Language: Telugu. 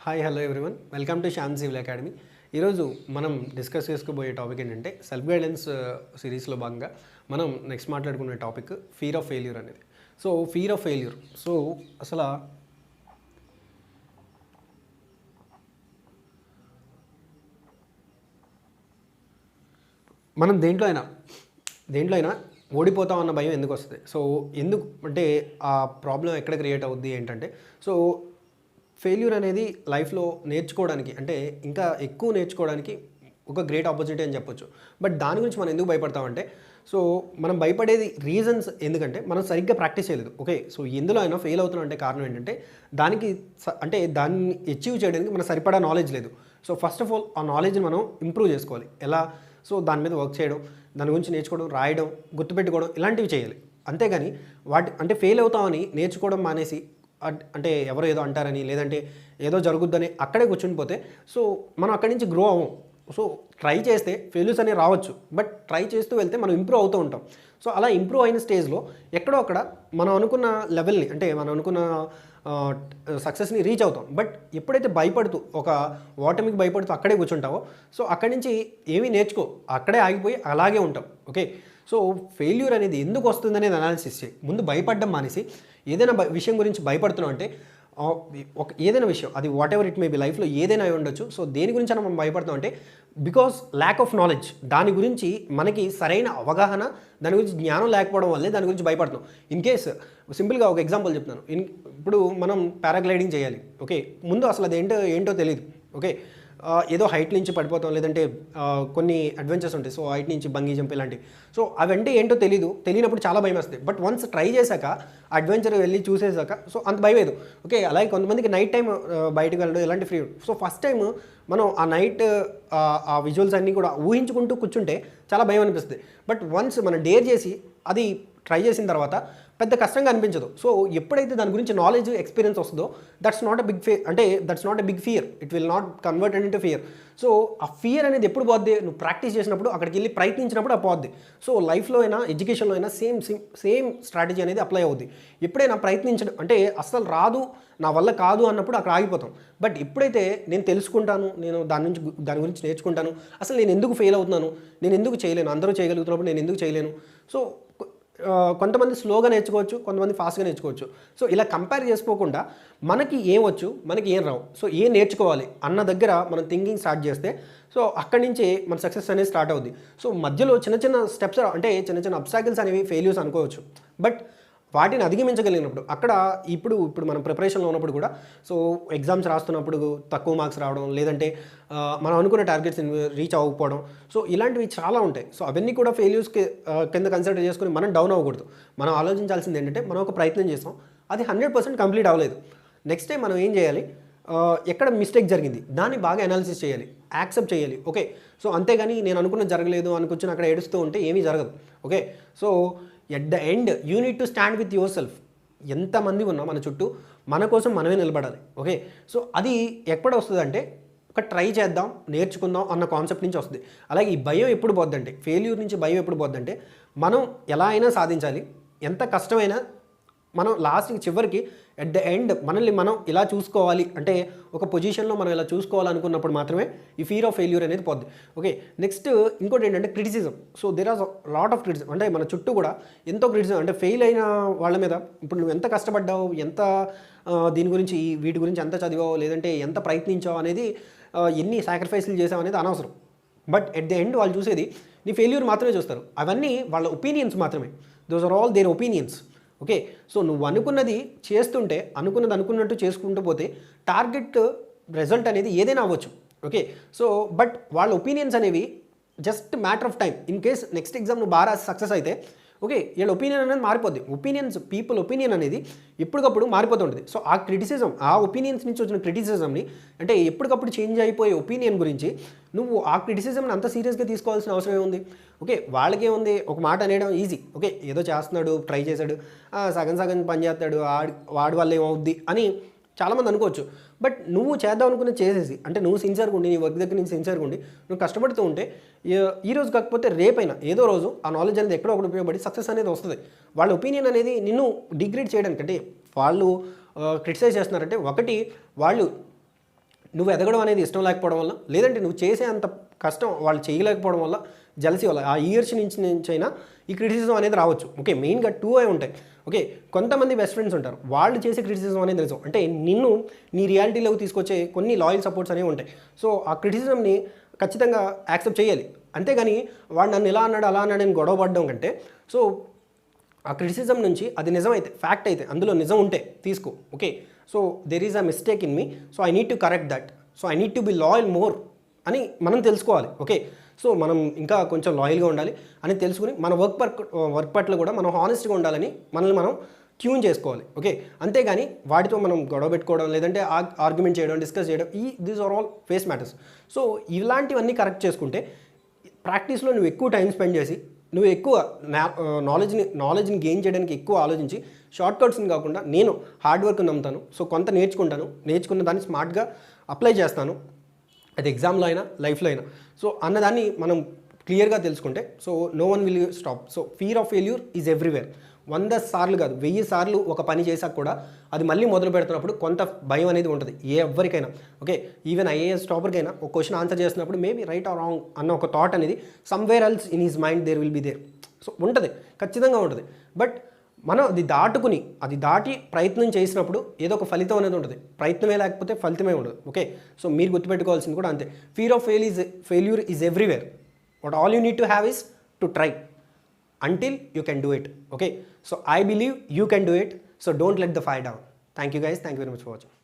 Hi hello everyone welcome to Shyam civil academy. ఈరోజు మనం డిస్కస్ చేసుకోబోయే టాపిక్ ఏంటంటే సెల్ఫ్ గైడెన్స్ సిరీస్లో భాగంగా మనం నెక్స్ట్ మాట్లాడుకునే టాపిక్ ఫియర్ ఆఫ్ ఫెయిల్యూర్ అనేది. So fear of failure, so అసలు మనం దేంట్లో అయినా ఓడిపోతాం అన్న భయం ఎందుకు వస్తుంది? సో ఎందుకు అంటే ఆ ప్రాబ్లం ఎక్కడ క్రియేట్ అవుద్ది ఏంటంటే, సో ఫెయిల్యూర్ అనేది లైఫ్లో నేర్చుకోవడానికి అంటే ఇంకా ఎక్కువ నేర్చుకోవడానికి ఒక గ్రేట్ ఆపర్చునిటీ అని చెప్పొచ్చు. బట్ దాని గురించి మనం ఎందుకు భయపడతామంటే, సో మనం భయపడేది రీజన్స్ ఎందుకంటే మనం సరిగ్గా ప్రాక్టీస్ చేయలేదు. ఓకే, సో ఎందులో అయినా ఫెయిల్ అవుతున్నాం అంటే కారణం ఏంటంటే దానికి అంటే దాన్ని అచీవ్ చేయడానికి మనకు సరిపడా నాలెడ్జ్ లేదు. సో ఫస్ట్ ఆఫ్ ఆల్ ఆ నాలెడ్జ్ని మనం ఇంప్రూవ్ చేసుకోవాలి. ఎలా? సో దాని మీద వర్క్ చేయడం, దాని గురించి నేర్చుకోవడం, రాయడం, గుర్తుపెట్టుకోవడం ఇలాంటివి చేయాలి. అంతేగాని అంటే ఫెయిల్ అవుతామని నేర్చుకోవడం మానేసి అంటే ఎవరో ఏదో అంటారని లేదంటే ఏదో జరుగుద్దని అక్కడే కూర్చునిపోతే సో మనం అక్కడి నుంచి గ్రో అవ్వం. సో ట్రై చేస్తే ఫెయిల్యూర్స్ అనేవి రావచ్చు, బట్ ట్రై చేస్తూ వెళ్తే మనం ఇంప్రూవ్ అవుతూ ఉంటాం. సో అలా ఇంప్రూవ్ అయిన స్టేజ్లో ఎక్కడో అక్కడ మనం అనుకున్న లెవెల్ని అంటే మనం అనుకున్న సక్సెస్ని రీచ్ అవుతాం. బట్ ఎప్పుడైతే భయపడుతూ ఒక ఓటమికి భయపడుతూ అక్కడే కూర్చుంటావో సో అక్కడి నుంచి ఏమీ నేర్చుకో, అక్కడే ఆగిపోయి అలాగే ఉంటాం. ఓకే, సో ఫెయిల్యూర్ అనేది ఎందుకు వస్తుంది అనేది అనాలిసిస్ చేయి. ముందు భయపడడం మానేసి ఏదైనా విషయం గురించి భయపడుతున్నాం అంటే ఒక ఏదైనా విషయం అది what ever it may be, లైఫ్లో ఏదైనా అయి ఉండొచ్చు. సో దేని గురించి మనం భయపడుతాం అంటే బికాస్ ల్యాక్ ఆఫ్ నాలెడ్జ్, దాని గురించి మనకి సరైన అవగాహన, దాని గురించి జ్ఞానం లేకపోవడం వల్లే దాని గురించి భయపడుతున్నాం. ఇన్ కేస్ సింపుల్గా ఒక ఎగ్జాంపుల్ చెప్తున్నాను. ఇప్పుడు మనం పారాగ్లైడింగ్ చేయాలి. ఓకే, ముందు అసలు అది ఏంటో తెలియదు. ఓకే, ఏదో హైట్ నుంచి పడిపోతాం, లేదంటే కొన్ని అడ్వెంచర్స్ ఉంటాయి. సో హైట్ నుంచి బంగీ జంప్ ఇలాంటివి. సో అవంటే ఏంటో తెలియనప్పుడు చాలా భయం వస్తుంది. బట్ వన్స్ ట్రై చేశాక అడ్వెంచర్ వెళ్ళి చూసేసాక సో అంత భయం లేదు. ఓకే, అలాగే కొంతమందికి నైట్ టైం బయటకు వెళ్ళడం ఇలాంటి ఫ్రీ. సో ఫస్ట్ టైం మనం ఆ నైట్ ఆ విజువల్స్ అన్నీ కూడా ఊహించుకుంటూ కూర్చుంటే చాలా భయం అనిపిస్తుంది. బట్ వన్స్ మనం డేర్ చేసి అది ట్రై చేసిన తర్వాత పెద్ద కష్టంగా అనిపించదు. సో ఎప్పుడైతే దాని గురించి నాలెడ్జ్, ఎక్స్పీరియన్స్ వస్తుందో that's not a big fear. It will not convert into fear. So ఆ ఫియర్ అనేది ఎప్పుడు పోద్ది? నువ్వు ప్రాక్టీస్ చేసినప్పుడు, అక్కడికి వెళ్ళి ప్రయత్నించినప్పుడు ఆ పోద్ది. సో లైఫ్లో అయినా ఎడ్యుకేషన్లో అయినా సేమ్ స్ట్రాటజీ అనేది అప్లై అవుద్ది. ఎప్పుడైనా ప్రయత్నించడం అంటే అస్సలు రాదు, నా వల్ల కాదు అన్నప్పుడు అక్కడ ఆగిపోతాం. బట్ ఎప్పుడైతే నేను తెలుసుకుంటాను, నేను దాని గురించి నేర్చుకుంటాను, అసలు నేను ఎందుకు ఫెయిల్ అవుతున్నాను, నేను ఎందుకు చేయలేను, అందరూ చేయగలుగుతున్నప్పుడు నేను ఎందుకు చేయలేను. సో కొంతమంది స్లోగా నేర్చుకోవచ్చు, కొంతమంది ఫాస్ట్గా నేర్చుకోవచ్చు. సో ఇలా కంపేర్ చేసుకోకుండా మనకి ఏం వచ్చు, మనకి ఏం రావు, సో ఏం నేర్చుకోవాలి అన్న దగ్గర మనం థింకింగ్ స్టార్ట్ చేస్తే సో అక్కడి నుంచి మన సక్సెస్ అనేది స్టార్ట్ అవుద్ది. సో మధ్యలో చిన్న స్టెప్స్ అంటే చిన్న అబ్స్టాకిల్స్ అనేవి ఫెయిల్యూర్స్ అనుకోవచ్చు. బట్ వాటిని అధిగమించగలిగినప్పుడు అక్కడ ఇప్పుడు మనం ప్రిపరేషన్లో ఉన్నప్పుడు కూడా సో ఎగ్జామ్స్ రాస్తున్నప్పుడు తక్కువ మార్క్స్ రావడం, లేదంటే మనం అనుకున్న టార్గెట్స్ రీచ్ అవ్వకపోవడం, సో ఇలాంటివి చాలా ఉంటాయి. సో అవన్నీ కూడా ఫెయిల్యూర్స్కి కింద కన్సిడర్ చేసుకుని మనం డౌన్ అవ్వకూడదు. మనం ఆలోచించాల్సింది ఏంటంటే మనం ఒక ప్రయత్నం చేస్తాం, అది 100% కంప్లీట్ అవ్వలేదు. నెక్స్ట్ టైం మనం ఏం చేయాలి, ఎక్కడ మిస్టేక్ జరిగింది దాన్ని బాగా అనాలిసిస్ చేయాలి, యాక్సెప్ట్ చేయాలి. ఓకే, సో అంతేగాని నేను అనుకున్నది జరగలేదు అనుకొచ్చిన అక్కడ ఏడుస్తూ ఉంటే ఏమీ జరగదు. Okay, so at the end you need to stand with your self. ఎంతమంది ఉన్నా మన చుట్టూ మన కోసం మనమే నిలబడాలి. ఓకే, సో అది ఎక్కడ వస్తుంది అంటే ఒక ట్రై చేద్దాం, నేర్చుకుందాం అన్న కాన్సెప్ట్ నుంచి వస్తుంది. అలాగే ఈ భయం ఎప్పుడు పోద్దంటే, ఫెయిల్యూర్ నుంచి భయం ఎప్పుడు పోద్దంటే మనం ఎలా అయినా సాధించాలి, ఎంత కష్టమైనా మనం లాస్ట్కి చివరికి ఎట్ ద ఎండ్ మనల్ని మనం ఇలా చూసుకోవాలి అంటే ఒక పొజిషన్లో మనం ఇలా చూసుకోవాలనుకున్నప్పుడు మాత్రమే ఈ ఫియర్ ఆఫ్ ఫెయిల్యూర్ అనేది పోద్ది. ఓకే, నెక్స్ట్ ఇంకోటి ఏంటంటే criticism. So there are lot of criticism. అంటే మన చుట్టూ కూడా ఎంతో క్రిటిసిజం, అంటే ఫెయిల్ అయిన వాళ్ళ మీద ఇప్పుడు నువ్వు ఎంత కష్టపడ్డావు, ఎంత దీని గురించి వీటి గురించి ఎంత చదివావు, లేదంటే ఎంత ప్రయత్నించావు అనేది, ఎన్ని సాక్రిఫైస్లు చేసావు అనేది అనవసరం. బట్ ఎట్ ద ఎండ్ వాళ్ళు చూసేది నీ ఫెయిల్యూర్ మాత్రమే చూస్తారు. అవన్నీ వాళ్ళ ఒపీనియన్స్ మాత్రమే. Those are all their opinions. Okay, so నువ్వు అనుకున్నది చేస్తుంటే అనుకున్నట్టు చేసుకుంటూ పోతే టార్గెట్ రిజల్ట్ అనేది ఏదైనా అవ్వచ్చు. ఓకే, సో బట్ వాళ్ళ ఒపీనియన్స్ అనేవి just matter of time. In case next exam నువ్వు బాగా సక్సెస్ అయితే ఓకే, వీళ్ళ ఒపీనియన్ అనేది మారిపోద్ది. పీపుల్ ఒపీనియన్ అనేది ఎప్పటికప్పుడు మారిపోతుంటుంది. సో ఆ క్రిటిసిజం, ఆ ఒపీనియన్స్ నుంచి వచ్చిన క్రిటిసిజంని అంటే ఎప్పటికప్పుడు చేంజ్ అయిపోయే ఒపీనియన్ గురించి నువ్వు ఆ క్రిటిసిజంని అంత సీరియస్గా తీసుకోవాల్సిన అవసరం ఏముంది? ఓకే, వాళ్ళకేముంది, ఒక మాట అనేయడం ఈజీ. ఓకే, ఏదో చేస్తున్నాడు, ట్రై చేశాడు, సగం పని చేస్తాడు, వాడి వల్ల ఏమవుద్ది అని చాలామంది అనుకోవచ్చు. బట్ నువ్వు చేద్దాం అనుకున్నది చేసేసి, అంటే నువ్వు సిన్సియర్గా ఉండి, నీ వర్క్ దగ్గర నుంచి సిన్సియర్గా ఉండి నువ్వు కష్టపడుతూ ఉంటే ఈ రోజు కాకపోతే రేపైనా ఏదో రోజు ఆ నాలెడ్జ్ అనేది ఎక్కడో ఒకటి ఉపయోగపడి సక్సెస్ అనేది వస్తుంది. వాళ్ళ ఒపీనియన్ అనేది నిన్ను డిగ్రేడ్ చేయడానికి, అంటే వాళ్ళు క్రిటిసైజ్ చేస్తున్నారంటే ఒకటి వాళ్ళు నువ్వు ఎదగడం అనేది ఇష్టం లేకపోవడం వల్ల, లేదంటే నువ్వు చేసే అంత కష్టం వాళ్ళు చేయలేకపోవడం వల్ల, జలసీ వల్ల, ఆ ఇయర్స్ నుంచైనా ఈ క్రిటిసిజం అనేది రావచ్చు. ఓకే, మెయిన్గా 2 అయి ఉంటాయి. ఓకే, కొంతమంది బెస్ట్ ఫ్రెండ్స్ ఉంటారు, వాళ్ళు చేసే క్రిటిసిజం అనేది నిజం, అంటే నిన్ను నీ రియాలిటీలోకి తీసుకొచ్చే కొన్ని లాయల్ సపోర్ట్స్ అనేవి ఉంటాయి. సో ఆ క్రిటిసిజంని ఖచ్చితంగా యాక్సెప్ట్ చేయాలి. అంతేగాని వాడు నన్ను ఇలా అన్నాడు అలా అన్నాడు అని గొడవ పడడం కంటే, సో ఆ క్రిటిసిజం నుంచి అది నిజం అయితే, ఫ్యాక్ట్ అయితే, అందులో నిజం ఉంటే తీసుకో. Okay, so there is a mistake in me, so I need to correct that, so I need to be loyal more అని మనం తెలుసుకోవాలి. ఓకే, సో మనం ఇంకా కొంచెం లాయల్గా ఉండాలి అని తెలుసుకుని మన వర్క్ పట్ల కూడా మనం హానెస్ట్గా ఉండాలని మనల్ని మనం ట్యూన్ చేసుకోవాలి. ఓకే, అంతేగాని వాటితో మనం గొడవ పెట్టుకోవడం, లేదంటే ఆర్గ్యుమెంట్ చేయడం, డిస్కస్ చేయడం, these are all face matters. So ఇలాంటివన్నీ కరెక్ట్ చేసుకుంటే ప్రాక్టీస్లో నువ్వు ఎక్కువ టైం స్పెండ్ చేసి, నువ్వు ఎక్కువ నాలెడ్జ్ని గెయిన్ చేయడానికి ఎక్కువ ఆలోచించి, షార్ట్ కట్స్ని కాకుండా నేను హార్డ్ వర్క్ నమ్ముతాను. సో కొంత నేర్చుకున్న దాన్ని స్మార్ట్గా అప్లై చేస్తాను, అది ఎగ్జామ్లో అయినా లైఫ్లో అయినా. సో అన్నదాన్ని మనం క్లియర్గా తెలుసుకుంటే, so no one will stop. So fear of failure is everywhere. 100 సార్లు కాదు, 1000 సార్లు ఒక పని చేశాక కూడా అది మళ్ళీ మొదలు పెడుతున్నప్పుడు కొంత భయం అనేది ఉంటుంది ఎవరికైనా. ఓకే, ఈవెన్ ఐఏఎస్ టాపర్కైనా ఒక క్వశ్చన్ ఆన్సర్ చేస్తున్నప్పుడు మేబీ రైట్ ఆర్ రాంగ్ అన్న ఒక థాట్ అనేది somewhere else in his mind there will be there. So ఉంటుంది, ఖచ్చితంగా ఉంటుంది. బట్ మనం అది దాటి ప్రయత్నం చేసినప్పుడు ఏదో ఒక ఫలితం అనేది ఉంటుంది. ప్రయత్నమే లేకపోతే ఫలితమే ఉండదు. ఓకే, సో మీరు గుర్తుపెట్టుకోవాల్సింది కూడా అంతే. Fear of failure is everywhere. What all you need to have is to try until you can do it. Okay, so I believe you can do it, so don't let the fire down. Thank you guys, thank you very much for watching.